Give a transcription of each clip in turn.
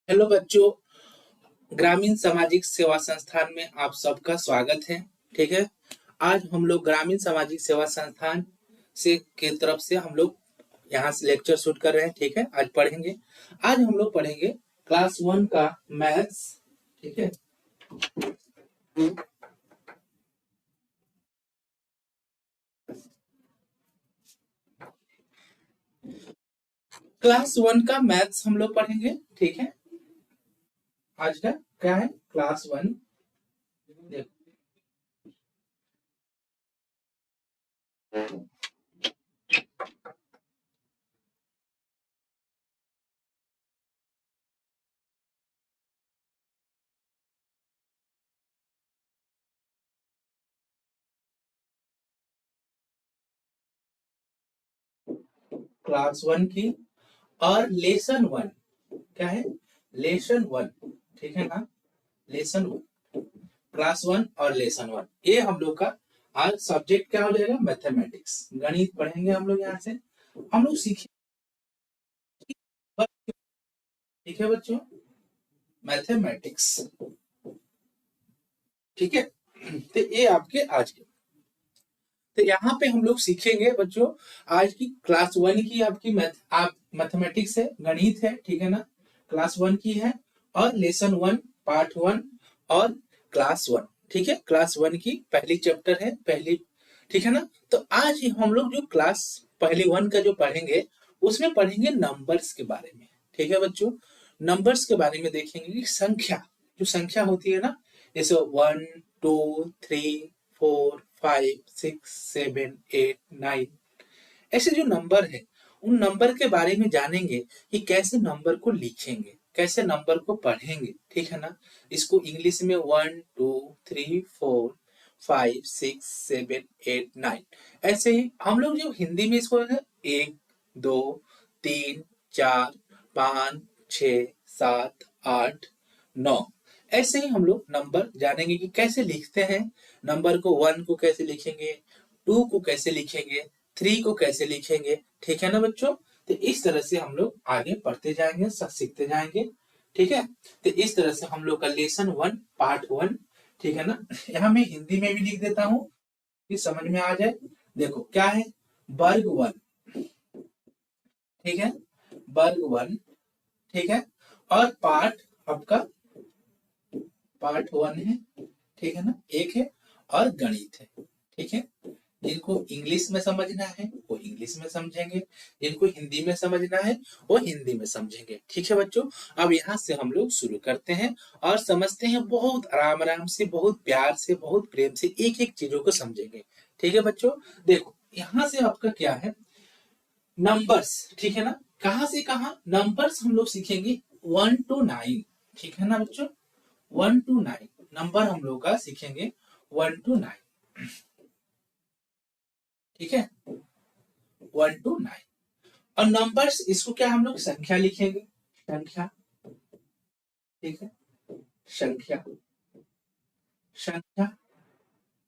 Hello बच्चों, ग्रामीण सामाजिक सेवा संस्थान में आप सबका स्वागत है। ठीक है। आज हम लोग ग्रामीण सामाजिक सेवा संस्थान से की तरफ से हम लोग यहाँ से लेक्चर शूट कर रहे हैं। ठीक है। आज पढ़ेंगे, आज हम लोग पढ़ेंगे क्लास 1 का मैथ्स। ठीक है। क्लास 1 का मैथ्स हम लोग पढ़ेंगे। ठीक है। आज का क्या है? क्लास 1। क्लास 1 की और लेसन 1 क्या है? लेसन 1। ठीक है ना? लेसन 1, क्लास 1 और लेसन 1, ये हम लोग का आज सब्जेक्ट क्या हो जाएगा? मैथमेटिक्स, गणित पढ़ेंगे हम लोग। यहाँ से हम लोग सीखेंगे। ठीक है बच्चों, मैथमेटिक्स। ठीक है। तो ये आपके आज के, तो यहाँ पे हम लोग सीखेंगे बच्चों। आज की क्लास 1 की आपकी मैथमेटिक्स है, गणित है। ठीक है ना? क्लास 1 की है और लेसन 1 पार्ट 1 और क्लास 1। ठीक है। क्लास 1 की पहली चैप्टर है, पहली। ठीक है ना? तो आज हम लोग जो क्लास पहली 1 का जो पढ़ेंगे, उसमें पढ़ेंगे नंबर्स के बारे में। ठीक है बच्चों, नंबर्स के बारे में देखेंगे कि संख्या, जो संख्या होती है ना, जैसे 1 2 3 4 5 6 7 8 9, ऐसे जो नंबर है, उन नंबर के बारे में जानेंगे कि कैसे नंबर को लिखेंगे, कैसे नंबर को पढ़ेंगे। ठीक है ना? इसको इंग्लिश में 1 2 3 4 5 6 7 8 9, ऐसे ही हम लोग जो हिंदी में इसको 1 2 3 4 5 6 7 8 9, ऐसे ही हम लोग नंबर जानेंगे कि कैसे लिखते हैं नंबर को। 1 को कैसे लिखेंगे, 2 को कैसे लिखेंगे, 3 को कैसे लिखेंगे। ठीक है ना बच्चों? तो इस तरह से हम लोग आगे पढ़ते जाएंगे, सब सीखते जाएंगे। ठीक है। तो इस तरह से हम लोग का लेसन 1 पार्ट 1। ठीक है ना? यहाँ मैं हिंदी में भी लिख देता हूँ कि समझ में आ जाए। देखो क्या है, वर्ग 1। ठीक है, वर्ग 1। ठीक है। और पार्ट आपका पार्ट 1 है। ठीक है ना? एक है और गणित है। ठीक है। जिनको इंग्लिश में समझना है वो इंग्लिश में समझेंगे, जिनको हिंदी में समझना है वो हिंदी में समझेंगे। ठीक है बच्चों, अब यहाँ से हम लोग शुरू करते हैं और समझते हैं। बहुत आराम आराम से, बहुत प्यार से, बहुत प्रेम से एक एक चीजों को समझेंगे। ठीक है बच्चों, देखो यहाँ से आपका क्या है, नंबर्स। ठीक है ना? कहाँ से कहाँ नंबर्स हम लोग सीखेंगे? 1 to 9। ठीक है ना बच्चों? 1 to 9 नंबर हम लोग का सीखेंगे, 1 to 9। ठीक है, 1 to 9। और नंबर्स, इसको क्या हम लोग संख्या लिखेंगे, संख्या। ठीक है, संख्या, संख्या,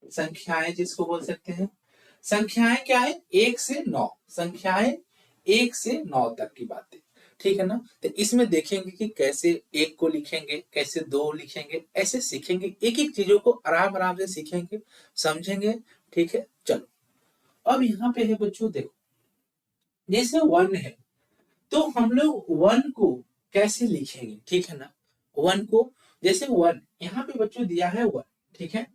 संख्याएं जिसको बोल सकते हैं। संख्याएं क्या है? 1 से 9, संख्याएं 1 से 9 तक की बातें। ठीक है ना? तो इसमें देखेंगे कि कैसे 1 को लिखेंगे, कैसे 2 लिखेंगे, ऐसे सीखेंगे। एक एक चीजों को आराम आराम से सीखेंगे, समझेंगे। ठीक है, चलो अब यहाँ पे है बच्चों, देखो जैसे 1 है तो हम लोग 1 को कैसे लिखेंगे? ठीक है ना? 1 को, जैसे 1 यहाँ पे बच्चों दिया है 1। ठीक है,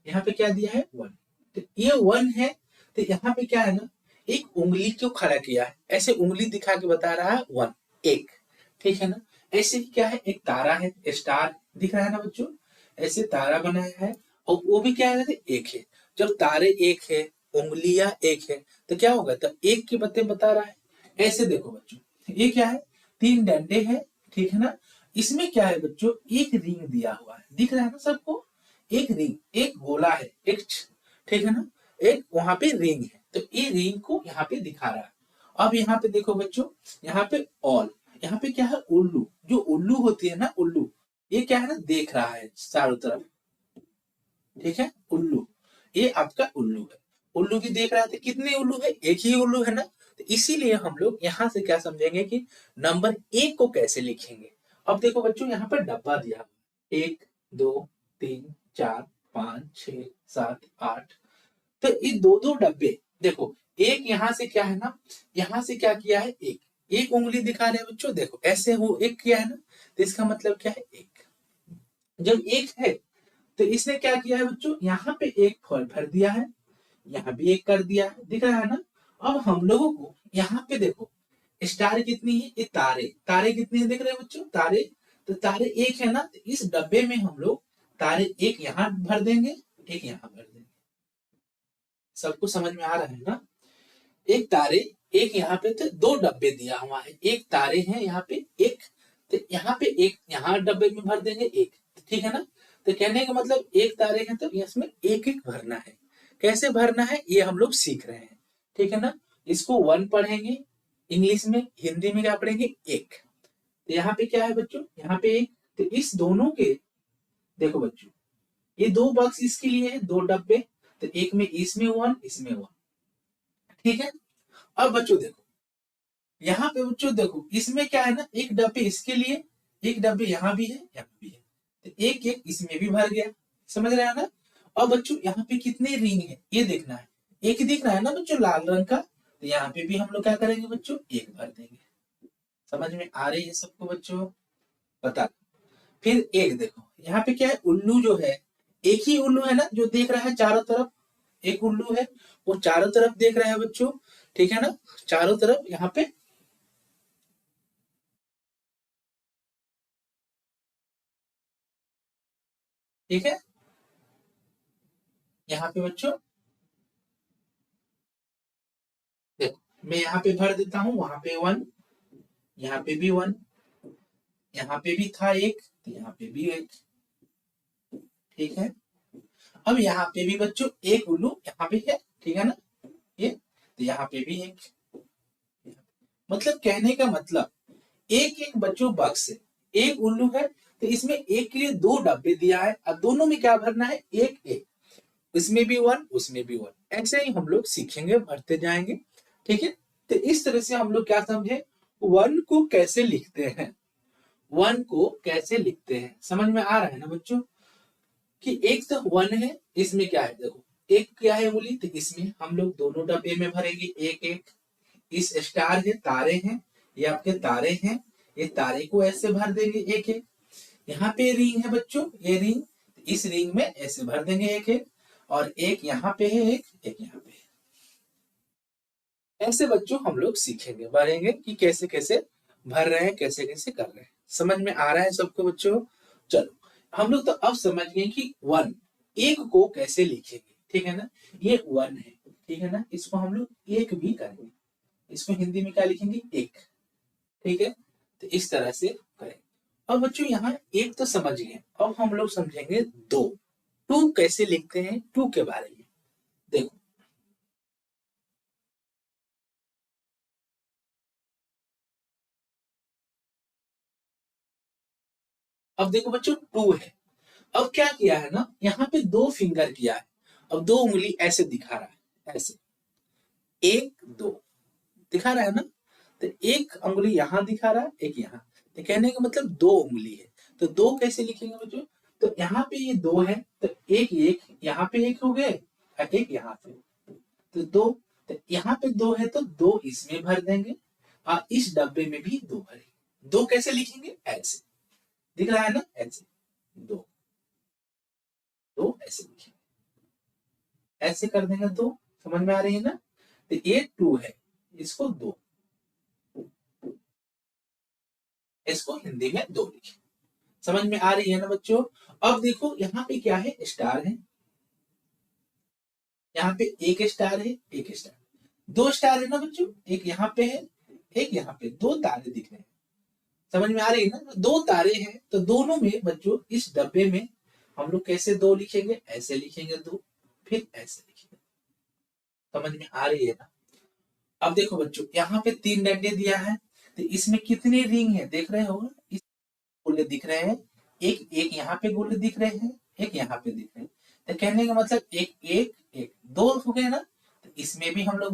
यहाँ पे क्या दिया है? 1। तो ये 1 है, तो यहाँ पे क्या है ना, एक उंगली क्यों खड़ा किया है? ऐसे उंगली दिखा के बता रहा है 1, एक। ठीक है ना? ऐसे ही क्या है, एक तारा है, स्टार दिख रहा है ना बच्चों, ऐसे तारा बनाया है और वो भी क्या है, एक है। जब तारे एक है, उंगलियां एक है, तो क्या होगा? तो एक की बातें बता रहा है। ऐसे देखो बच्चों, ये क्या है, 3 डंडे हैं। ठीक है ना? इसमें क्या है बच्चों, एक रिंग दिया हुआ है, दिख रहा है ना सबको? एक रिंग, एक गोला है, एक ठीक है ना, एक वहां पे रिंग है, तो ये रिंग को यहाँ पे दिखा रहा है। अब यहाँ पे देखो बच्चों, यहाँ पे ऑल, यहाँ पे क्या है, उल्लू। जो उल्लू होती है ना, उल्लू, ये क्या है ना, देख रहा है चारों तरफ। ठीक है, उल्लू, ये आपका उल्लू है। उल्लू की देख रहा था, कितने उल्लू है? एक ही उल्लू है ना? तो इसीलिए हम लोग यहाँ से क्या समझेंगे कि नंबर 1 को कैसे लिखेंगे अब देखो बच्चों यहाँ पर डब्बा दिया, 1 2 3 4 5 6 7 8, तो ये दो दो डब्बे देखो, एक यहाँ से क्या है ना, यहाँ से क्या किया है, एक एक उंगली दिखा रहे हैं बच्चों, देखो ऐसे वो एक किया है ना, तो इसका मतलब क्या है, एक। जब एक है तो इसने क्या किया है बच्चों, यहाँ पे एक फल भर दिया है, यहाँ भी एक कर दिया है, दिख रहा है ना। अब हम लोगों को यहाँ पे देखो स्टार कितनी है, ये तारे, तारे कितनी है दिख रहे हैं बच्चों, तारे, तो तारे एक है ना, तो इस डब्बे में हम लोग तारे एक यहाँ भर देंगे, एक यहाँ भर देंगे। सबको समझ में आ रहा है ना। एक तारे एक यहाँ पे, तो दो डब्बे दिया हुआ है, एक तारे हैं यहाँ पे एक, तो यहाँ पे एक यहाँ डब्बे में भर देंगे एक, ठीक है ना। तो कहने का मतलब एक तारे हैं तो इसमें एक एक भरना है, कैसे भरना है ये हम लोग सीख रहे हैं, ठीक है ना। इसको वन पढ़ेंगे इंग्लिश में, हिंदी में क्या पढ़ेंगे, एक। तो यहाँ पे क्या है बच्चों, यहाँ पे एक, तो इस दोनों के देखो बच्चों, ये दो बॉक्स इसके लिए है, दो डब्बे, तो एक में इसमें वन, इसमें वन, ठीक है। अब बच्चों देखो यहाँ पे बच्चों देखो, इसमें क्या है ना, एक डब्बे इसके लिए, एक डब्बे यहाँ भी है, यहाँ भी है, तो एक एक इसमें भी भर गया, समझ रहे हैं ना। अब बच्चों यहाँ पे कितने रिंग है ये देखना है, एक दिख रहा है ना बच्चों लाल रंग का, तो यहाँ पे भी हम लोग क्या करेंगे बच्चों, एक भर देंगे। समझ में आ रही है सबको बच्चों, बता। फिर एक देखो यहाँ पे क्या है, उल्लू जो है, एक ही उल्लू है ना जो देख रहा है चारों तरफ, एक उल्लू है वो चारों तरफ देख रहा है बच्चों, ठीक है ना, चारों तरफ यहाँ पे, ठीक है। यहाँ पे बच्चों देखो, मैं यहाँ पे भर देता हूँ, वहां पे वन, यहाँ पे भी वन, यहाँ पे भी था एक, तो यहाँ पे भी एक, ठीक है। अब यहाँ पे भी बच्चों एक उल्लू यहाँ पे है, ठीक है ना, ये, तो यहाँ पे भी एक, मतलब कहने का मतलब एक एक बच्चों बक्स है, एक उल्लू है, तो इसमें एक के लिए दो डब्बे दिया है, और दोनों में क्या भरना है, एक एक, इसमें भी वन उसमें भी वन, ऐसे ही हम लोग सीखेंगे, भरते जाएंगे, ठीक है। तो इस तरह से हम लोग क्या समझे, वन को कैसे लिखते हैं, वन को कैसे लिखते हैं, समझ में आ रहा है ना बच्चों। कि एक तो वन है, इसमें क्या है देखो, एक क्या है उंगली, तो इसमें हम लोग दोनों डब्बे में भरेंगे एक एक, इस स्टार है, तारे हैं, ये आपके तारे हैं, ये तारे को ऐसे भर देंगे एक एक। यहाँ पे रिंग है बच्चों, ये रिंग, इस रिंग में ऐसे भर देंगे एक एक, और एक यहाँ पे है, एक यहाँ पे है। ऐसे बच्चों हम लोग सीखेंगे, भरेंगे कि कैसे कैसे भर रहे हैं, कैसे कैसे कर रहे हैं। समझ में आ रहा है सबको बच्चों। चलो हम लोग तो अब समझ गए कि वन, एक को कैसे लिखेंगे, ठीक है ना। ये वन है, ठीक है ना, इसको हम लोग एक भी करेंगे, इसको हिंदी में क्या लिखेंगे, एक, ठीक है। तो इस तरह से करेंगे। अब बच्चों यहाँ एक तो समझ गए, अब हम लोग समझेंगे दो, टू कैसे लिखते हैं, टू के बारे में देखो। अब देखो बच्चों टू है, अब क्या किया है ना, यहाँ पे दो फिंगर किया है, अब दो उंगली ऐसे दिखा रहा है, ऐसे एक दो दिखा रहा है ना, तो एक उंगली यहाँ दिखा रहा है, एक यहाँ, तो कहने का मतलब दो उंगली है। तो दो कैसे लिखेंगे बच्चों, तो यहाँ पे ये दो है, तो एक एक यहाँ पे एक हो गए, और एक यहाँ पे, तो दो, तो यहाँ पे दो है तो दो इसमें भर देंगे, और इस डब्बे में भी दो भरेंगे। दो कैसे लिखेंगे, ऐसे दिख रहा है ना, ऐसे दो, दो ऐसे लिखेंगे, ऐसे कर देंगे दो, समझ में आ रही है ना। तो ये टू है, इसको दो, इसको हिंदी में दो लिखे, समझ में आ रही है ना बच्चों। अब देखो यहाँ पे क्या है, स्टार है, यहाँ पे एक स्टार है, एक स्टार, दो स्टार है ना बच्चों, एक यहाँ पे है, एक यहाँ पे, दो तारे दिख रहे हैं, समझ में आ रही है ना। दो तारे हैं तो दोनों में बच्चों इस डब्बे में हम लोग कैसे दो लिखेंगे, ऐसे लिखेंगे दो, फिर ऐसे लिखेंगे, समझ में आ रही है ना। अब देखो बच्चों यहाँ पे तीन डंडे दिया है, तो इसमें कितने रिंग है देख रहे हो, इस गोले दिख रहे हैं, एक एक यहाँ पे गोले दिख रहे हैं, एक यहाँ पे दिख रहे हैं, तो कहने का मतलब एक एक एक दो हो गए ना, तो इसमें भी हम लोग